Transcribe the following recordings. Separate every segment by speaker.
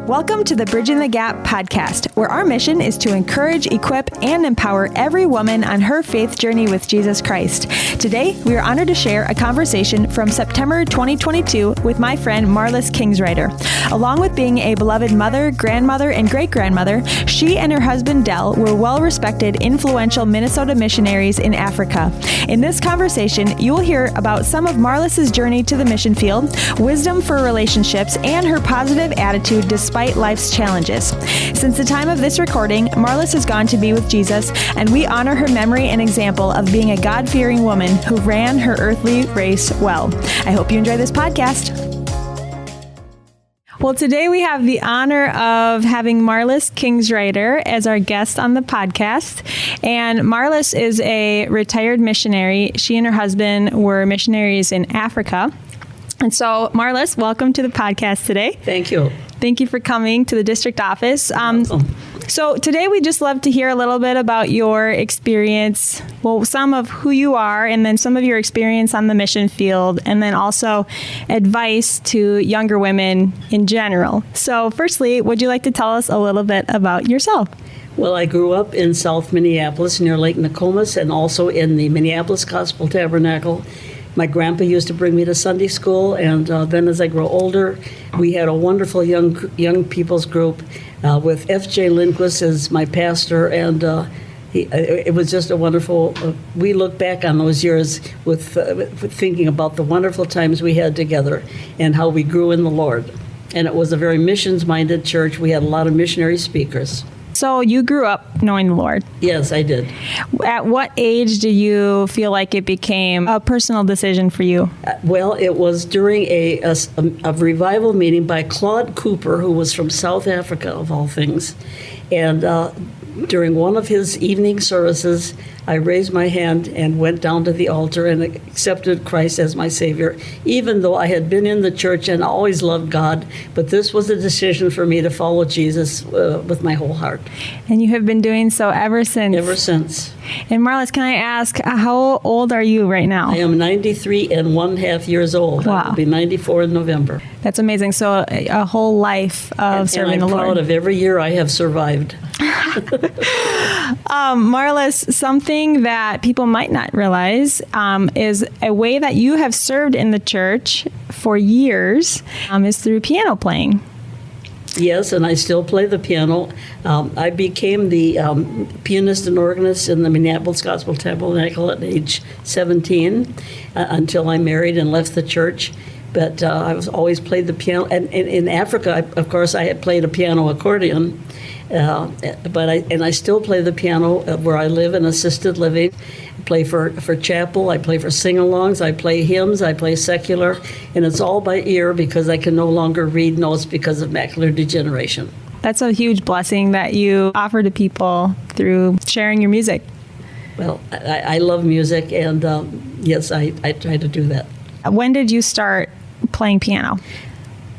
Speaker 1: Welcome to the Bridging the Gap podcast, where our mission is to encourage, equip, and empower every woman on her faith journey with Jesus Christ. Today, we are honored to share a conversation from September 2022 with my friend Marlys Kingsriter. Along with being a beloved mother, grandmother, and great-grandmother, she and her husband Dell were well-respected, influential Minnesota missionaries in Africa. In this conversation, you will hear about some of Marlys' journey to the mission field, wisdom for relationships, and her positive attitude despite life's challenges. Since the time of this recording, Marlys has gone to be with Jesus, and we honor her memory and example of being a God-fearing woman who ran her earthly race well. I hope you enjoy this podcast. Well, today we have the honor of having Marlys Kingsriter as our guest on the podcast. And Marlys is a retired missionary. She and her husband were missionaries in Africa. And so, Marlys, welcome to the podcast today.
Speaker 2: Thank you.
Speaker 1: Thank you for coming to the district office. So today we just love to hear a little bit about your experience, well, some of who you are, and then some of your experience on the mission field, and then also advice to younger women in general. So firstly, would you like to tell us a little bit about yourself?
Speaker 2: Well, I grew up in South Minneapolis near Lake Nokomis and also in the Minneapolis Gospel Tabernacle. My grandpa used to bring me to Sunday school, and then as I grew older, we had a wonderful young people's group with F.J. Lindquist as my pastor, and it was just a wonderful, we look back on those years with thinking about the wonderful times we had together and how we grew in the Lord. And it was a very missions-minded church. We had a lot of missionary speakers.
Speaker 1: So you grew up knowing the Lord?
Speaker 2: Yes, I did.
Speaker 1: At what age do you feel like it became a personal decision for you?
Speaker 2: Well, it was during a revival meeting by Claude Cooper, who was from South Africa, of all things. And during one of his evening services, I raised my hand and went down to the altar and accepted Christ as my Savior, even though I had been in the church and always loved God. But this was a decision for me to follow Jesus with my whole heart.
Speaker 1: And you have been doing so ever since?
Speaker 2: Ever since.
Speaker 1: And Marlys, can I ask, how old are you right now?
Speaker 2: I am 93 and 1/2 years old.
Speaker 1: Wow.
Speaker 2: I will be 94 in November.
Speaker 1: That's amazing. So a whole life of serving the Lord.
Speaker 2: And I'm proud of every year I have survived.
Speaker 1: Marlys, something that people might not realize is a way that you have served in the church for years is through piano playing.
Speaker 2: Yes, and I still play the piano. I became the pianist and organist in the Minneapolis Gospel Tabernacle at age 17 until I married and left the church. But I was always played the piano. And in Africa, of course, I had played a piano accordion. But I still play the piano where I live in assisted living. I play for chapel, I play for sing-alongs, I play hymns, I play secular, and it's all by ear because I can no longer read notes because of macular degeneration.
Speaker 1: That's a huge blessing that you offer to people through sharing your music.
Speaker 2: Well, I love music, and yes, I try to do that.
Speaker 1: When did you start playing piano?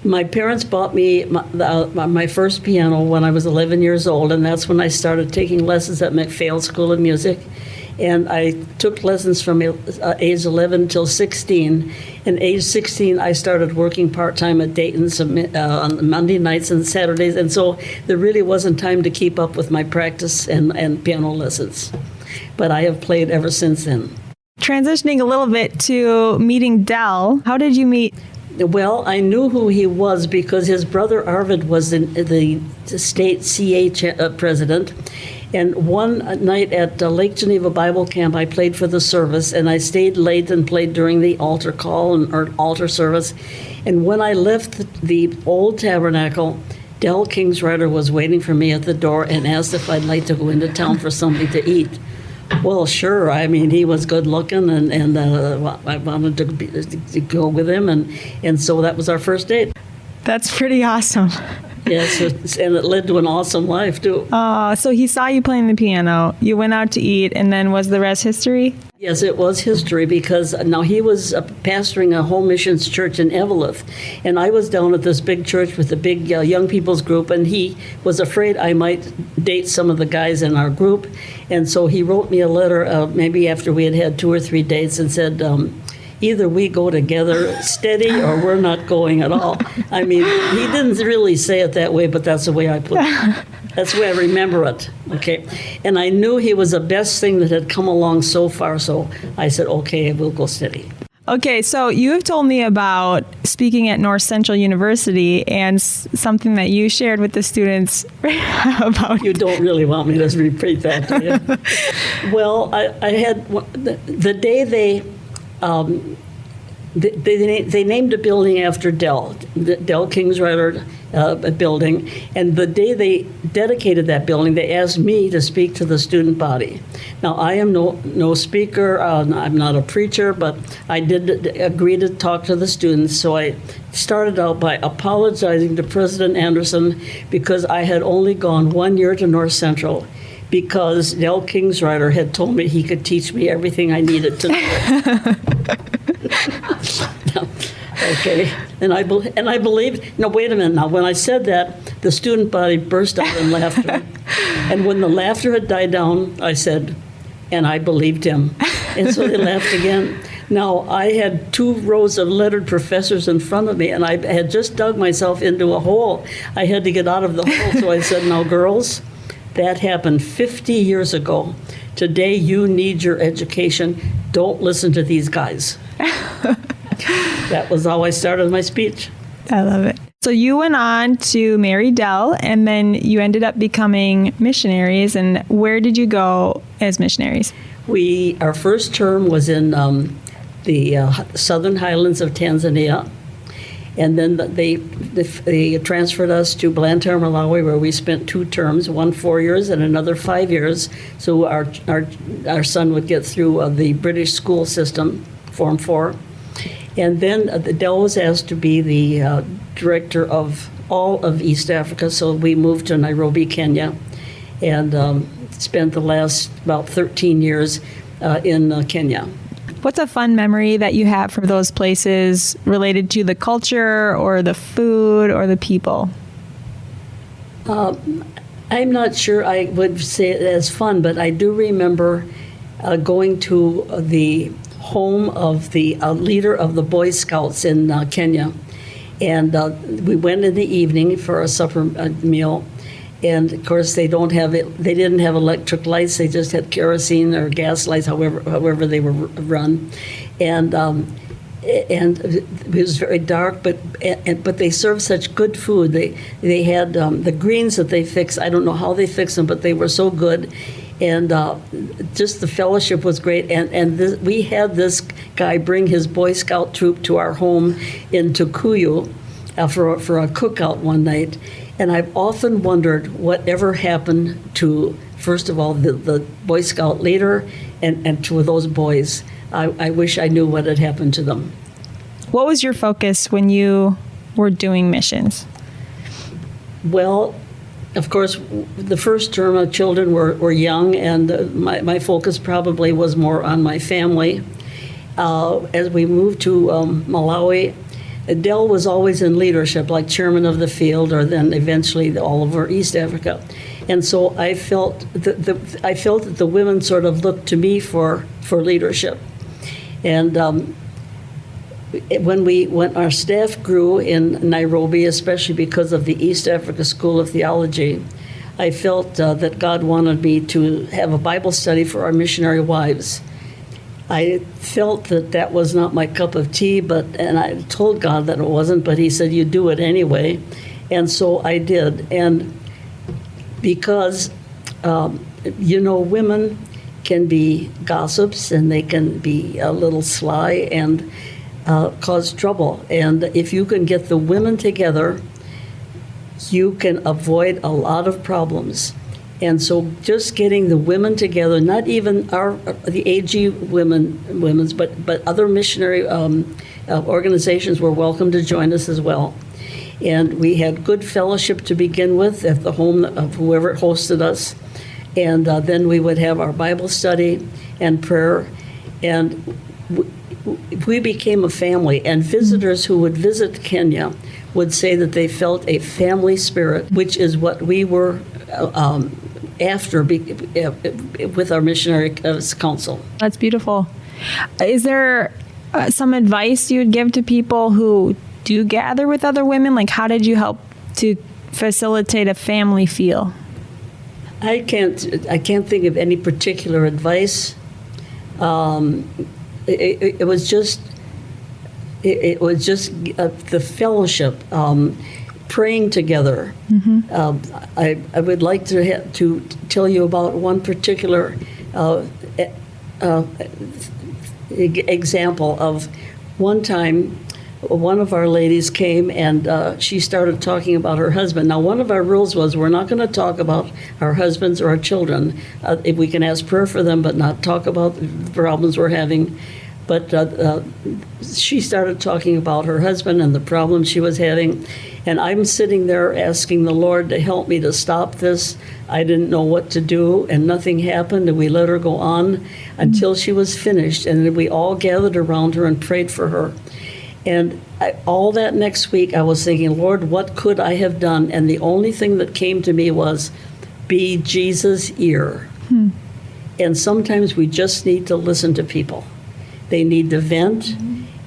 Speaker 2: My parents bought me my first piano when I was 11 years old, and that's when I started taking lessons at McPhail School of Music. And I took lessons from age 11 till 16. And age 16, I started working part-time at Dayton's on Monday nights and Saturdays. And so there really wasn't time to keep up with my practice and piano lessons. But I have played ever since then.
Speaker 1: Transitioning a little bit to meeting Dell, how did you meet?
Speaker 2: Well, I knew who he was because his brother Arvid was the state CA president. And one night at Lake Geneva Bible Camp, I played for the service, and I stayed late and played during the altar call or altar service. And when I left the old tabernacle, Dell Kingsriter was waiting for me at the door and asked if I'd like to go into town for something to eat. Well, sure. I mean, he was good looking, and I wanted to go with him, and so that was our first date.
Speaker 1: That's pretty awesome.
Speaker 2: Yes, and it led to an awesome life, too.
Speaker 1: So he saw you playing the piano, you went out to eat, and then was the rest history?
Speaker 2: Yes, it was history because now he was pastoring a home missions church in Eveleth, and I was down at this big church with a big young people's group, and he was afraid I might date some of the guys in our group, and so he wrote me a letter maybe after we had had 2 or 3 dates and said, either we go together steady or we're not going at all. I mean, he didn't really say it that way, but that's the way I put it. That's the way I remember it, okay? And I knew he was the best thing that had come along so far, so I said, okay, we'll go steady.
Speaker 1: Okay, so you have told me about speaking at North Central University and something that you shared with the students about.
Speaker 2: You don't really want me to repeat that, do you? Well, I had the day they named a building after Dell Kingsriter building, and the day they dedicated that building, they asked me to speak to the student body. Now, I am no speaker, I'm not a preacher, but I did agree to talk to the students, so I started out by apologizing to President Anderson because I had only gone 1 year to North Central, because Dell Kingsriter had told me he could teach me everything I needed to know. Okay, and I believed. No, wait a minute. Now, when I said that, the student body burst out in laughter, and when the laughter had died down, I said, "And I believed him," and so they laughed again. Now, I had 2 rows of lettered professors in front of me, and I had just dug myself into a hole. I had to get out of the hole, so I said, "Now, girls, that happened 50 years ago. Today, you need your education. Don't listen to these guys." That was how I started my speech.
Speaker 1: I love it. So you went on to marry Dell, and then you ended up becoming missionaries. And where did you go as missionaries?
Speaker 2: Our first term was in the southern highlands of Tanzania. And then they transferred us to Blantyre, Malawi, where we spent 2 terms, one 4 years and another 5 years. So our son would get through the British school system, Form 4. And then Dell was asked to be the director of all of East Africa. So we moved to Nairobi, Kenya, and spent the last about 13 years in Kenya.
Speaker 1: What's a fun memory that you have from those places related to the culture or the food or the people?
Speaker 2: I'm not sure I would say it as fun, but I do remember going to the home of the leader of the Boy Scouts in Kenya. And we went in the evening for a supper meal. And of course, they didn't have electric lights. They just had kerosene or gas lights, however they were run. And it was very dark, but they served such good food. They had the greens that they fixed. I don't know how they fixed them, but they were so good. And just the fellowship was great. And we had this guy bring his Boy Scout troop to our home in Tukuyu for a cookout one night. And I've often wondered whatever happened to, first of all, the Boy Scout leader and to those boys. I wish I knew what had happened to them.
Speaker 1: What was your focus when you were doing missions?
Speaker 2: Well, of course, the first term of children were young, and my focus probably was more on my family. As we moved to Malawi, Dell was always in leadership, like chairman of the field, or then eventually all over East Africa. And so I felt that the women sort of looked to me for leadership. And when our staff grew in Nairobi, especially because of the East Africa School of Theology, I felt that God wanted me to have a Bible study for our missionary wives. I felt that was not my cup of tea, and I told God that it wasn't, but he said, "You do it anyway." And so I did. And because, women can be gossips, and they can be a little sly and cause trouble. And if you can get the women together, you can avoid a lot of problems. And so just getting the women together, not even the AG women's, but other missionary organizations were welcome to join us as well. And we had good fellowship to begin with at the home of whoever hosted us. And then we would have our Bible study and prayer. And we became a family. And visitors who would visit Kenya would say that they felt a family spirit, which is what we were after with our missionary council.
Speaker 1: That's beautiful. Is there some advice you would give to people who do gather with other women? Like, how did you help to facilitate a family feel?
Speaker 2: I can't think of any particular advice. It was just the fellowship, praying together. I would like to tell you about one particular example of one time. One of our ladies came and she started talking about her husband. Now, one of our rules was we're not going to talk about our husbands or our children. If we can ask prayer for them, but not talk about the problems we're having. But she started talking about her husband and the problems she was having. And I'm sitting there asking the Lord to help me to stop this. I didn't know what to do, and nothing happened. And we let her go on until she was finished. And then we all gathered around her and prayed for her. And all that next week, I was thinking, Lord, what could I have done? And the only thing that came to me was, be Jesus' ear. And sometimes we just need to listen to people. They need to vent,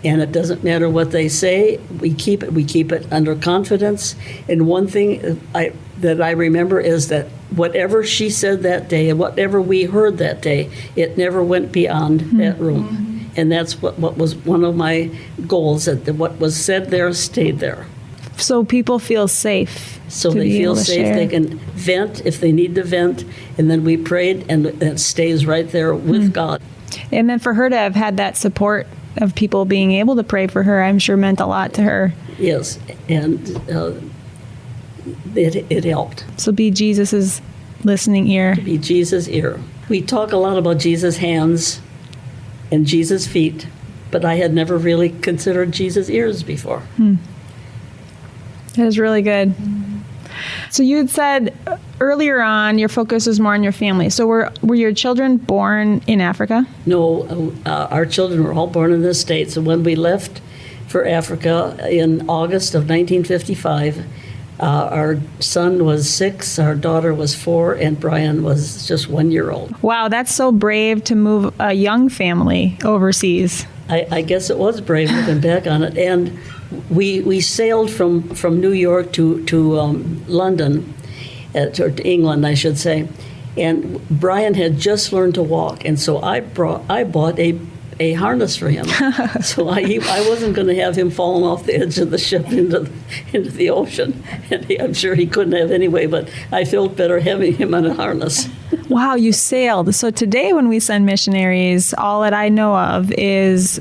Speaker 2: and it doesn't matter what they say. We keep it under confidence. And one thing that I remember is that whatever she said that day and whatever we heard that day, it never went beyond that room. And that's what was one of my goals, that what was said there stayed there.
Speaker 1: So people feel safe.
Speaker 2: So they feel safe. They can vent if they need to vent. And then we prayed, and it stays right there with God.
Speaker 1: And then for her to have had that support of people being able to pray for her, I'm sure meant a lot to her.
Speaker 2: Yes, and it helped.
Speaker 1: So be Jesus's listening ear.
Speaker 2: Be Jesus' ear. We talk a lot about Jesus' hands and Jesus' feet, but I had never really considered Jesus' ears before.
Speaker 1: That is really good. So you had said earlier on your focus was more on your family. So were your children born in Africa?
Speaker 2: No, our children were all born in the States. And when we left for Africa in August of 1955, our son was 6, our daughter was 4, and Brian was just 1 year old.
Speaker 1: Wow, that's so brave to move a young family overseas.
Speaker 2: I guess it was brave looking back on it. And we sailed from New York to London, to England, I should say. And Brian had just learned to walk, and so I bought a harness for him. So I wasn't going to have him falling off the edge of the ship into the ocean. And I'm sure he couldn't have anyway, but I felt better having him on a harness.
Speaker 1: Wow, you sailed. So today when we send missionaries, all that I know of is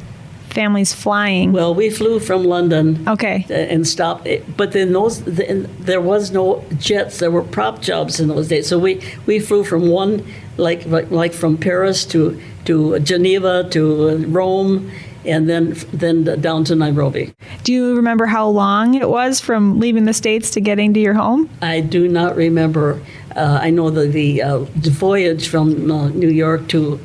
Speaker 1: families flying.
Speaker 2: Well, we flew from London.
Speaker 1: Okay.
Speaker 2: And stopped. But then there was no jets. There were prop jobs in those days. So we flew from one, like from Paris to Geneva to Rome, and then down to Nairobi.
Speaker 1: Do you remember how long it was from leaving the States to getting to your home?
Speaker 2: I do not remember. I know the voyage from New York to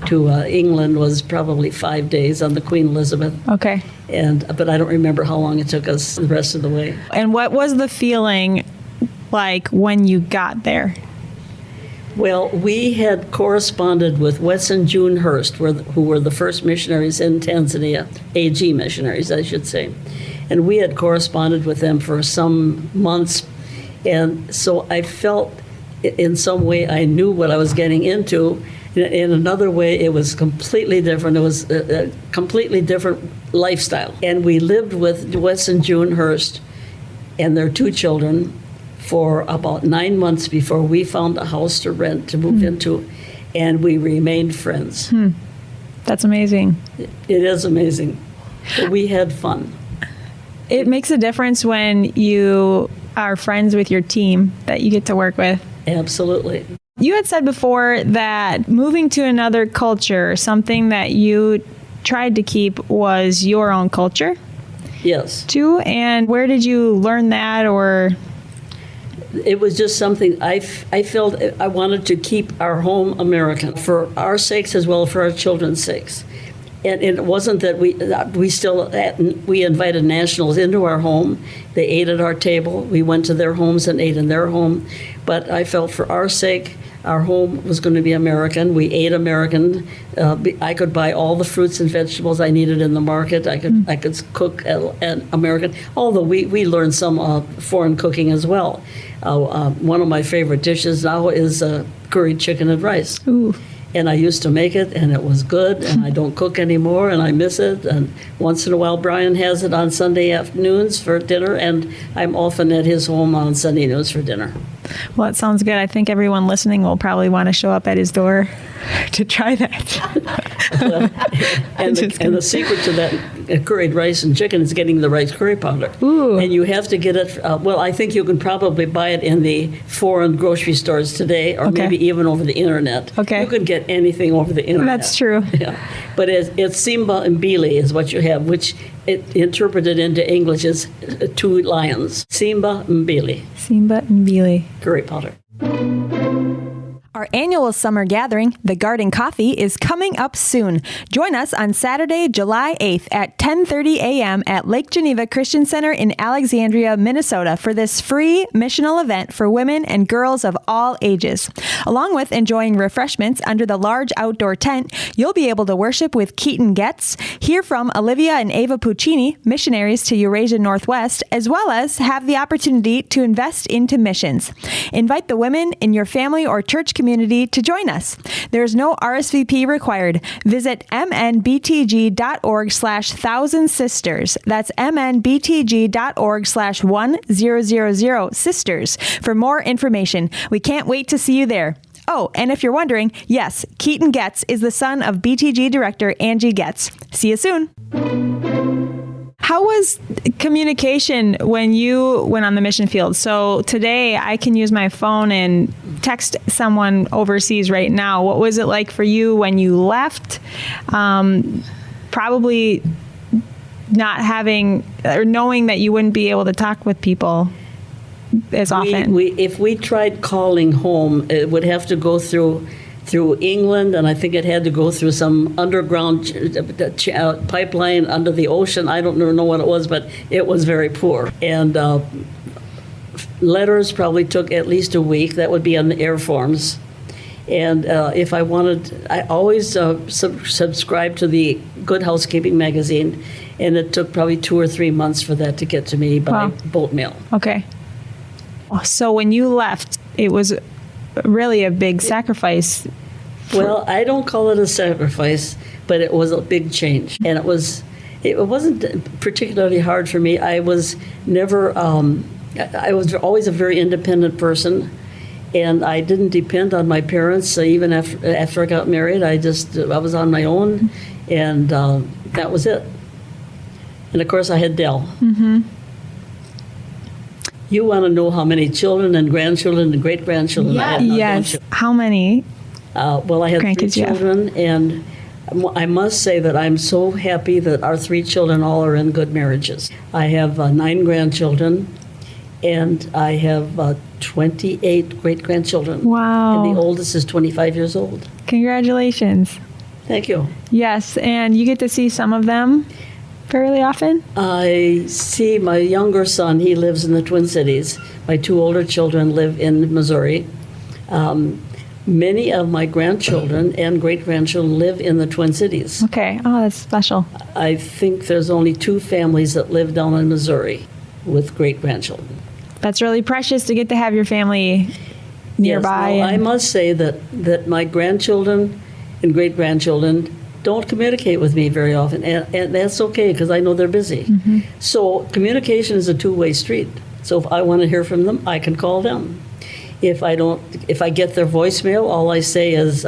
Speaker 2: England was probably 5 days on the Queen Elizabeth.
Speaker 1: Okay.
Speaker 2: But I don't remember how long it took us the rest of the way.
Speaker 1: And what was the feeling like when you got there?
Speaker 2: Well, we had corresponded with Wes and June Hurst, who were the first missionaries in Tanzania, AG missionaries, I should say. And we had corresponded with them for some months. And so I felt in some way I knew what I was getting into. In another way, it was completely different. It was a completely different lifestyle. And we lived with Wes and June Hurst and their 2 children for about 9 months before we found a house to rent to move into, and we remained friends.
Speaker 1: That's amazing.
Speaker 2: It is amazing. But we had fun.
Speaker 1: It makes a difference when you are friends with your team that you get to work with.
Speaker 2: Absolutely.
Speaker 1: You had said before that moving to another culture, something that you tried to keep was your own culture.
Speaker 2: Yes.
Speaker 1: Too. And where did you learn that, or?
Speaker 2: It was just something I felt I wanted to keep our home American for our sakes as well as for our children's sakes. And it wasn't that we invited nationals into our home. They ate at our table. We went to their homes and ate in their home. But I felt for our sake, our home was going to be American. We ate American. I could buy all the fruits and vegetables I needed in the market. I could cook an American. Although we learned some foreign cooking as well. One of my favorite dishes now is curried chicken and rice.
Speaker 1: Ooh.
Speaker 2: And I used to make it, and it was good, and I don't cook anymore, and I miss it. And once in a while, Brian has it on Sunday afternoons for dinner, and I'm often at his home on Sunday noons for dinner.
Speaker 1: Well, it sounds good. I think everyone listening will probably want to show up at his door to try that.
Speaker 2: And the secret to that curried rice and chicken is getting the right curry powder.
Speaker 1: Ooh.
Speaker 2: And you have to get it, I think you can probably buy it in the foreign grocery stores today, or maybe even over the internet.
Speaker 1: Okay.
Speaker 2: You can get anything over the internet.
Speaker 1: That's true.
Speaker 2: Yeah. But it's Simba and Mbili is what you have, which it interpreted into English is two lions. Simba and Mbili.
Speaker 1: Simba and Mbili.
Speaker 2: Curry powder.
Speaker 1: Our annual summer gathering, The Garden Coffee, is coming up soon. Join us on Saturday, July 8th at 10:30 a.m. at Lake Geneva Christian Center in Alexandria, Minnesota for this free missional event for women and girls of all ages. Along with enjoying refreshments under the large outdoor tent, you'll be able to worship with Keaton Getz, hear from Olivia and Ava Puccini, missionaries to Eurasia Northwest, as well as have the opportunity to invest into missions. Invite the women in your family or church community to join us. There is no RSVP required. Visit mnbtg.org/thousand sisters. That's mnbtg.org/1000 sisters for more information. We can't wait to see you there. Oh, and if you're wondering, yes, Keaton Getz is the son of BTG director Angie Getz. See you soon. How was communication when you went on the mission field? So today I can use my phone and text someone overseas right now. What was it like for you when you left? Probably not having or knowing that you wouldn't be able to talk with people as often.
Speaker 2: If we tried calling home, it would have to go through England, and I think it had to go through some underground pipeline under the ocean. I don't know what it was, but it was very poor. And letters probably took at least a week. That would be on the air forms. And if I wanted, I always subscribed to the Good Housekeeping magazine, and it took probably 2 or 3 months for that to get to me by boat mail.
Speaker 1: Okay. So when you left, it was really a big sacrifice.
Speaker 2: Well, I don't call it a sacrifice, but it was a big change, and it wasn't particularly hard for me. I was never. I was always a very independent person, and I didn't depend on my parents. Even after I got married, I was on my own, and that was it. And of course, I had Dell. Mm-hmm. You want to know how many children and grandchildren and great-grandchildren I had?
Speaker 1: Yes. How many?
Speaker 2: Well, I had 3 children, and I must say that I'm so happy that our 3 children all are in good marriages. I have 9 grandchildren, and I have 28 great-grandchildren.
Speaker 1: Wow.
Speaker 2: And the oldest is 25 years old.
Speaker 1: Congratulations.
Speaker 2: Thank you.
Speaker 1: Yes, and you get to see some of them fairly often?
Speaker 2: I see my younger son, he lives in the Twin Cities. My 2 older children live in Missouri. Many of my grandchildren and great-grandchildren live in the Twin Cities.
Speaker 1: Okay. Oh, that's special.
Speaker 2: I think there's only 2 families that live down in Missouri with great-grandchildren.
Speaker 1: That's really precious to get to have your family nearby.
Speaker 2: Yes, I must say that my grandchildren and great-grandchildren don't communicate with me very often, and that's okay because I know they're busy. Mm-hmm. So communication is a two-way street. So if I want to hear from them, I can call them. If I get their voicemail, all I say is,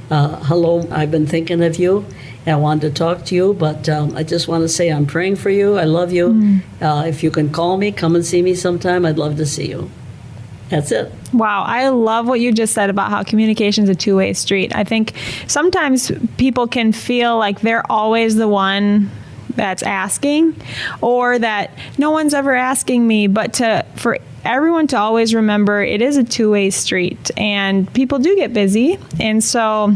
Speaker 2: hello, I've been thinking of you. I wanted to talk to you, but I just want to say I'm praying for you. I love you. If you can call me, come and see me sometime. I'd love to see you. That's it.
Speaker 1: Wow. I love what you just said about how communication is a two-way street. I think sometimes people can feel like they're always the one that's asking, or that no one's ever asking me, but for everyone to always remember it is a two-way street, and people do get busy. And so,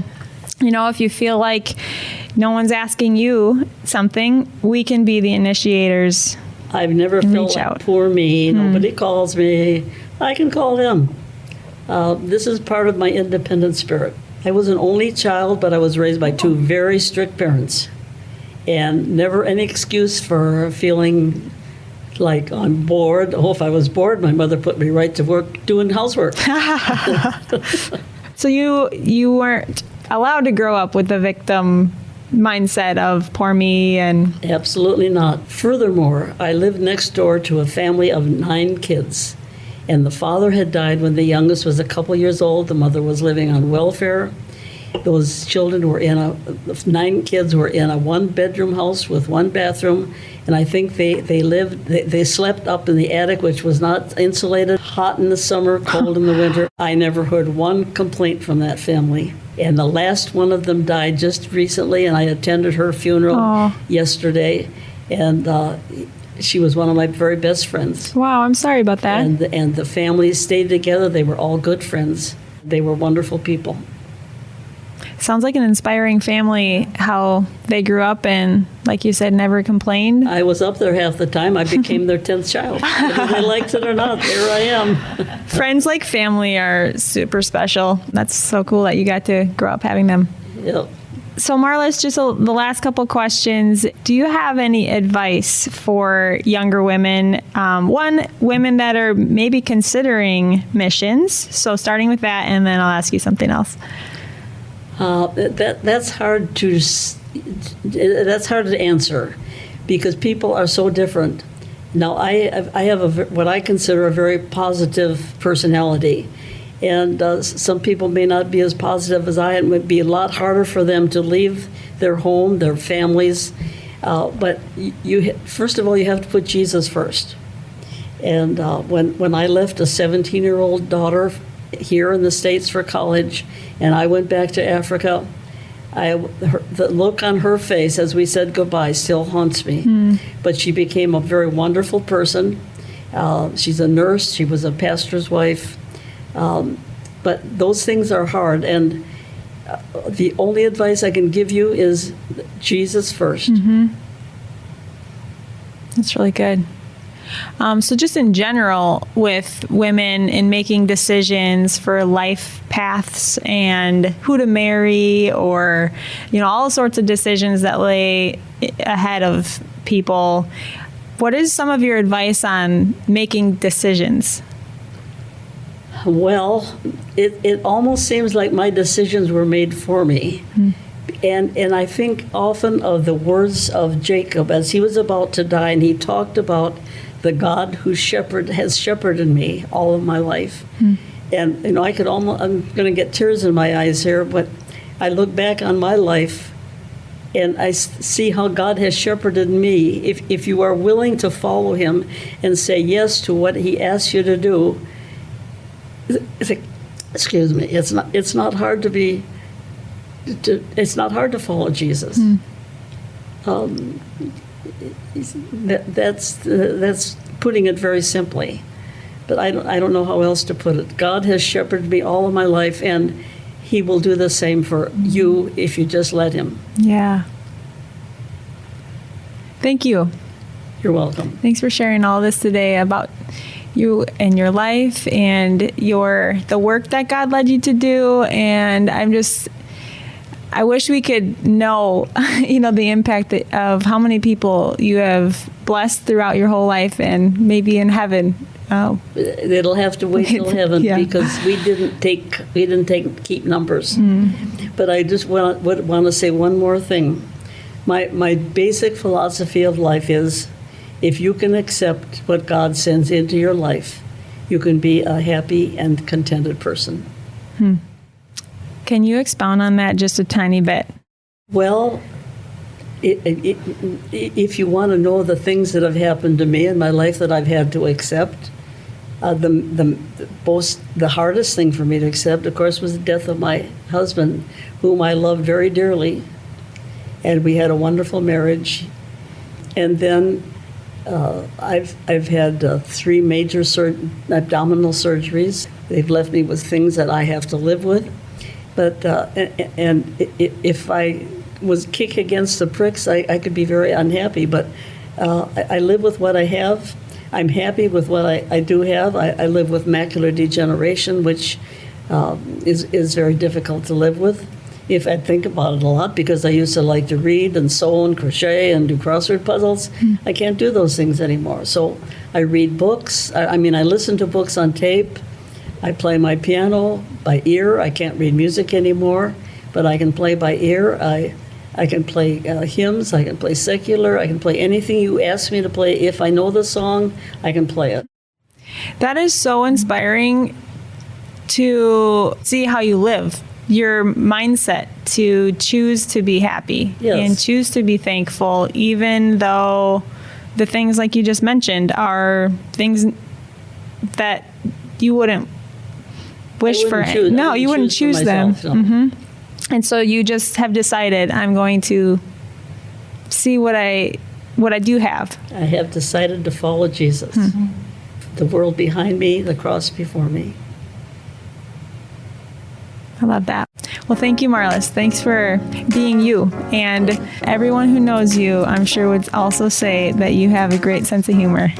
Speaker 1: if you feel like no one's asking you something, we can be the initiators.
Speaker 2: I've never felt like
Speaker 1: out.
Speaker 2: poor me. Nobody calls me. I can call them. This is part of my independent spirit. I was an only child, but I was raised by two very strict parents. And never any excuse for feeling like I'm bored. Oh, if I was bored, my mother put me right to work doing housework.
Speaker 1: So you weren't allowed to grow up with the victim mindset of poor me and...
Speaker 2: Absolutely not. Furthermore, I lived next door to a family of 9 kids. And the father had died when the youngest was a couple years old. The mother was living on welfare. Those children were 9 kids were in a 1-bedroom house with 1 bathroom. And I think they slept up in the attic, which was not insulated, hot in the summer, cold in the winter. I never heard one complaint from that family. And the last one of them died just recently, and I attended her funeral yesterday. And she was one of my very best friends.
Speaker 1: Wow, I'm sorry about that.
Speaker 2: And the families stayed together. They were all good friends. They were wonderful people.
Speaker 1: Sounds like an inspiring family, how they grew up and, like you said, never complained.
Speaker 2: I was up there half the time. I became their 10th child. Whether they liked it or not, there I am.
Speaker 1: Friends like family are super special. That's so cool that you got to grow up having them.
Speaker 2: Yep.
Speaker 1: So Marlys, just the last couple questions. Do you have any advice for younger women? Women that are maybe considering missions. So starting with that, and then I'll ask you something else.
Speaker 2: That's hard to answer because people are so different. Now, I have what I consider a very positive personality, and some people may not be as positive as I, and it would be a lot harder for them to leave their home, their families. But first of all, you have to put Jesus first. And when I left a 17-year-old daughter here in the States for college, and I went back to Africa, the look on her face as we said goodbye still haunts me. But she became a very wonderful person. She's a nurse. She was a pastor's wife. But those things are hard, and the only advice I can give you is Jesus first.
Speaker 1: That's really good. So just in general, with women in making decisions for life paths and who to marry, or, all sorts of decisions that lay ahead of people, what is some of your advice on making decisions?
Speaker 2: Well, it almost seems like my decisions were made for me. And I think often of the words of Jacob as he was about to die, and he talked about the God who has shepherded me all of my life. And, I'm going to get tears in my eyes here, but I look back on my life and I see how God has shepherded me. If you are willing to follow him and say yes to what he asks you to do, excuse me, it's not hard it's not hard to follow Jesus. That's putting it very simply, but I don't know how else to put it. God has shepherded me all of my life, and he will do the same for you if you just let him.
Speaker 1: Yeah. Thank you.
Speaker 2: You're welcome.
Speaker 1: Thanks for sharing all this today about you and your life and the work that God led you to do. And I wish we could know, the impact of how many people you have blessed throughout your whole life, and maybe in heaven.
Speaker 2: It'll have to wait till heaven because we didn't keep numbers. But I just want to say one more thing. My basic philosophy of life is, if you can accept what God sends into your life, you can be a happy and contented person. Can you expound on that just a tiny bit? Well, if you want to know the things that have happened to me in my life that I've had to accept, the hardest thing for me to accept, of course, was the death of my husband, whom I loved very dearly, and we had a wonderful marriage. And then I've had 3 major abdominal surgeries. They've left me with things that I have to live with. But and if I was kick against the pricks, I could be very unhappy. But I live with what I have. I'm happy with what I do have. I live with macular degeneration, which is very difficult to live with. If I think about it a lot, because I used to like to read and sew and crochet and do crossword puzzles, I can't do those things anymore. So I read books. I listen to books on tape. I play my piano by ear. I can't read music anymore, but I can play by ear. I can play hymns. I can play secular. I can play anything you ask me to play. If I know the song, I can play it.
Speaker 1: That is so inspiring to see how you live. Your mindset to choose to be happy and choose to be thankful, even though the things like you just mentioned are things that you wouldn't wish for. No, you wouldn't choose them.
Speaker 2: Myself, no.
Speaker 1: And so you just have decided, I'm going to see what I do have.
Speaker 2: I have decided to follow Jesus. The world behind me, the cross before me.
Speaker 1: I love that. Well, thank you, Marlys. Thanks for being you. And everyone who knows you, I'm sure would also say that you have a great sense of humor.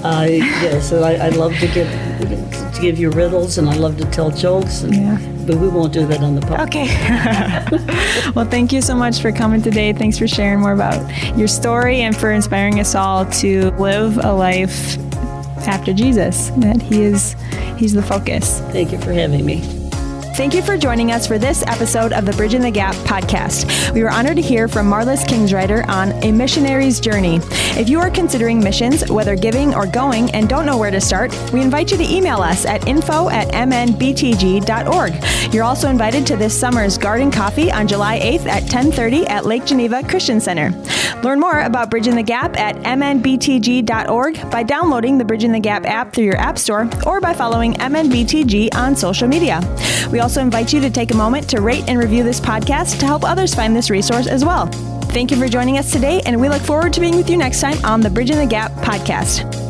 Speaker 2: Yes, and I love to give you riddles, and I love to tell jokes. But we won't do that on the podcast.
Speaker 1: Okay. Well, thank you so much for coming today. Thanks for sharing more about your story and for inspiring us all to live a life after Jesus, that He's the focus.
Speaker 2: Thank you for having me.
Speaker 1: Thank you for joining us for this episode of the Bridging the Gap podcast. We were honored to hear from Marlys Kingsriter on A Missionary's Journey. If you are considering missions, whether giving or going, and don't know where to start, we invite you to email us at info@mnbtg.org. You're also invited to this summer's Garden Coffee on July 8th at 10:30 at Lake Geneva Christian Center. Learn more about Bridging the Gap at mnbtg.org by downloading the Bridging the Gap app through your app store or by following MNBTG on social media. We also invite you to take a moment to rate and review this podcast to help others find this resource as well. Thank you for joining us today, and we look forward to being with you next time on the Bridging the Gap podcast.